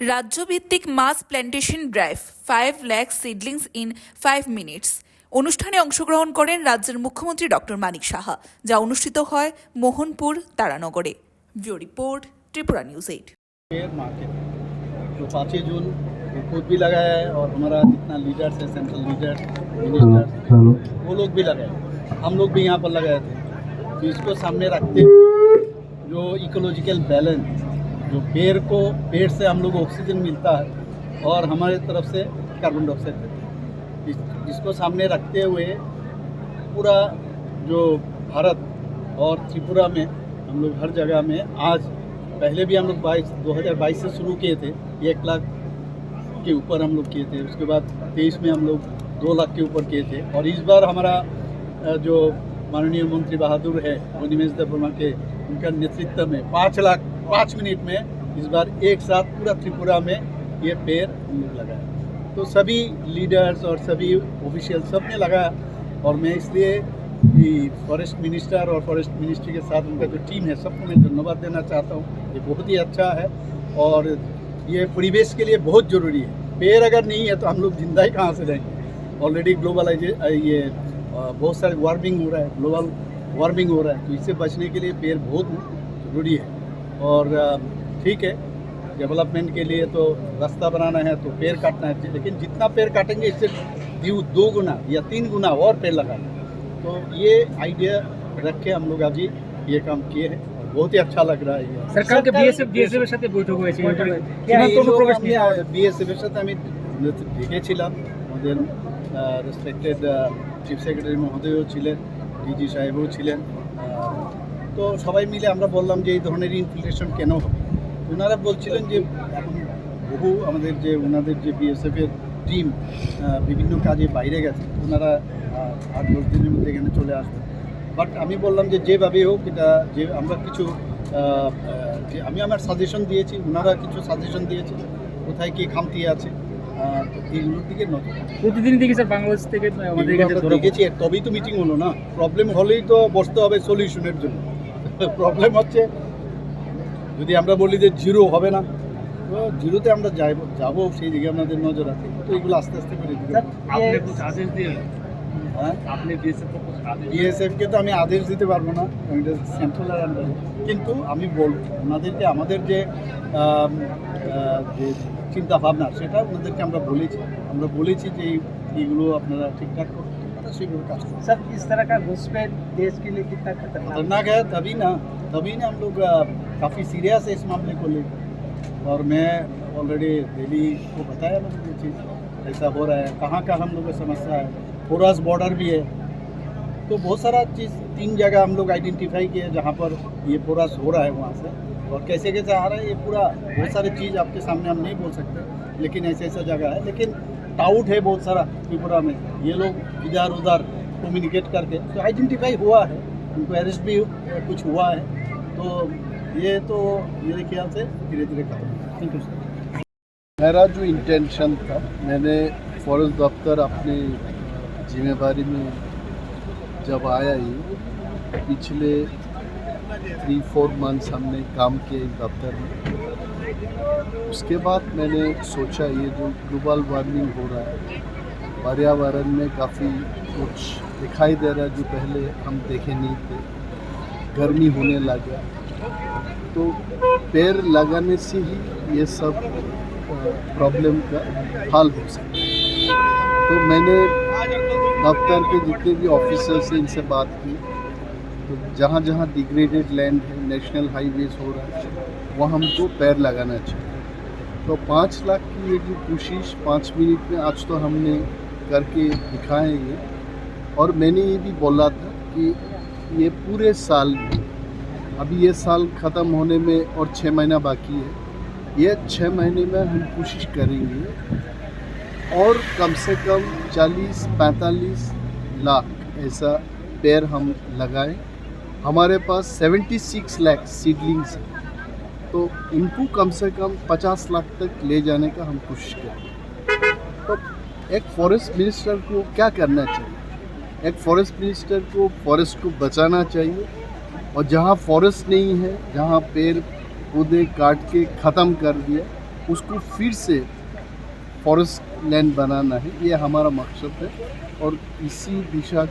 রাজ্যভিত্তিক mass plantation drive 5 lakh seedlings in 5 minutes অনুষ্ঠানে অংশগ্রহণ করেন রাজ্যের মুখ্যমন্ত্রী ডক্টর মানিক সাহা, যা অনুষ্ঠিত হয় মোহনপুর তারানগরে। Bureau report, Tripura news 8। Market जो 5 जून खुद भी लगाया है और हमारा जितना लीडर्स है, सेंट्रल लीडर, मिनिस्टर्स, वो लोग भी लगाए, हम लोग भी यहाँ पर लगाए थे। तो इसको सामने रखते जो इकोलॉजिकल बैलेंस, जो पेड़ से हम लोग ऑक्सीजन मिलता है और हमारे तरफ से कार्बन डाइऑक्साइड देते हैं, इसको सामने रखते हुए पूरा जो भारत और त्रिपुरा में हम लोग हर जगह में आज पहले भी हम लोग 2022 से शुरू किए थे, 1 लाख के ऊपर हम लोग किए थे। उसके बाद 23 में हम लोग 2 लाख के ऊपर किए थे और इस बार हमारा जो माननीय मंत्री बहादुर है वो निमेश देबबर्मा के उनका नेतृत्व में 5 लाख 5 मिनट में इस बार एक साथ पूरा त्रिपुरा में ये पेड़ हम लोग लगाए। तो सभी लीडर्स और सभी ऑफिशियल सब ने लगाया और मैं इसलिए फॉरेस्ट मिनिस्टर और फॉरेस्ट मिनिस्ट्री के साथ उनका जो टीम है सबको मैं धन्यवाद देना चाहता हूँ। ये बहुत ही अच्छा है और ये परिवेश के लिए बहुत ज़रूरी है। पेड़ अगर नहीं है तो हम लोग जिंदा ही कहाँ से रहेंगे। ऑलरेडी ये बहुत सारे वार्मिंग हो रहा है, ग्लोबल वार्मिंग हो रहा है, तो इससे बचने के लिए पेड़ बहुत ज़रूरी है। और ठीक है, डेवलपमेंट के लिए तो रास्ता बनाना है तो पेड़ काटना है, लेकिन जितना पेड़ काटेंगे इससे 2 गुना या 3 गुना और पेड़ लगाना है। तो ये आइडिया रख के हम लोग आज ये काम किए हैं और बहुत ही अच्छा लग रहा है। सरकार के বিএসএফ এর সাথে বৈঠক হয়েছে, বিএসএফ এর সাথে আমি দেখেছিলাম, আমাদের রেসপেক্টেড চিফ সেক্রেটারি মহোদয়ও ছিলেন, ডিজি সাহেবও ছিলেন। তো সবাই মিলে আমরা বললাম যে এই ধরনের ইনফিল্ট্রেশন কেন হবে। ওনারা বলছিলেন যে এখন বহু আমাদের যে ওনাদের যে বিএসএফের টিম বিভিন্ন কাজে বাইরে গেছে, ওনারা 8-10 দিনের মধ্যে এখানে চলে আসবে। বাট আমি বললাম যে যেভাবে হোক এটা যে আমরা কিছু যে আমি আমার সাজেশন দিয়েছি, ওনারা কিছু সাজেশন দিয়েছে কোথায় কী খামতি আছে, তো এইগুলোর দিকে নজর প্রতিদিন দেখি স্যার বাংলাদেশ থেকে আমাদের কাছে দেখেছি। তবেই তো মিটিং হলো না, প্রবলেম হলেই তো বসতে হবে সলিউশনের জন্য। প্রবলেম হচ্ছে যদি আমরা বলি যে জিরো হবে না, তো জিরোতে আমরা যাবো সেই দিকে আমাদের নজর আছে। তো এগুলো আস্তে আস্তে করে বিএসএফকে তো আমি আদেশ দিতে পারবো না, এটা সেন্ট্রালের আন্ডারে। কিন্তু আমি বলবো ওনাদেরকে আমাদের যে চিন্তা ভাবনা সেটা ওনাদেরকে আমরা বলেছি যে এইগুলো আপনারা ঠিকঠাক করুন, সেগুলো কাজ করুন। सर इस तरह का घुसपैठ देश के लिए कितना खतरनाक है, तभी ना हम लोग काफ़ी सीरियस है इस मामले को लेकर। और मैं ऑलरेडी दिल्ली को बताया मैंने ये चीज़ ऐसा हो रहा है, कहाँ हम लोग की समस्या है। पोरस बॉर्डर भी है, तो बहुत सारा चीज़ 3 जगह हम लोग आइडेंटिफाई किए जहाँ पर ये पोरस हो रहा है वहाँ से, और कैसे आ रहा है ये पूरा बहुत सारी चीज़ आपके सामने हम नहीं बोल सकते, लेकिन ऐसा जगह है। लेकिन टाउट है बहुत सारा त्रिपुरा में, ये लोग इधर उधर कम्युनिकेट करके तो आइडेंटिफाई हुआ है, उनको अरेस्ट भी कुछ हुआ है। तो ये तो मेरे ख्याल से धीरे धीरे खत्म। Thank you sir. मेरा जो इंटेंशन था, मैंने फॉरेस्ट दफ्तर अपनी जिम्मेदारी में जब आया ही पिछले 3-4 मंथ्स हमने काम किया इस दफ्तर में। उसके बाद मैंने सोचा ये जो ग्लोबल वार्मिंग हो रहा है, पर्यावरण में काफ़ी कुछ दिखाई दे रहा है जो पहले हम देखे नहीं थे, गर्मी होने लगा, तो पेड़ लगाने से ही ये सब प्रॉब्लम का हल हो सकता है। तो मैंने दफ्तर के जितने भी ऑफिसर्स हैं इनसे बात की, तो जहाँ जहाँ डिग्रेडेड लैंड है, नेशनल हाईवेज हो रहा है, वहाँ हमको पेड़ लगाना चाहिए। तो 5 लाख की ये जो कोशिश 5 मिनट में आज तो हमने करके दिखाए ये। और मैंने ये भी बोला था कि ये पूरे साल में, अभी ये साल ख़त्म होने में और 6 महीना बाकी है, ये 6 महीने में हम कोशिश करेंगे और कम से कम 40-45 लाख ऐसा पेड़ हम लगाएं। हमारे पास 76 लाख सीडलिंग्स हैं, तो इनको कम से कम 50 लाख तक ले जाने का हम कोशिश करें। तो एक फॉरेस्ट मिनिस्टर को क्या करना चाहिए? एक फॉरेस्ट मिनिस्टर को फॉरेस्ट को बचाना चाहिए, और जहाँ फॉरेस्ट नहीं है, जहाँ पेड़ पौधे काट के ख़त्म कर दिया, उसको फिर से फॉरेस्ट लैंड बनाना है, ये हमारा मकसद है और इसी दिशा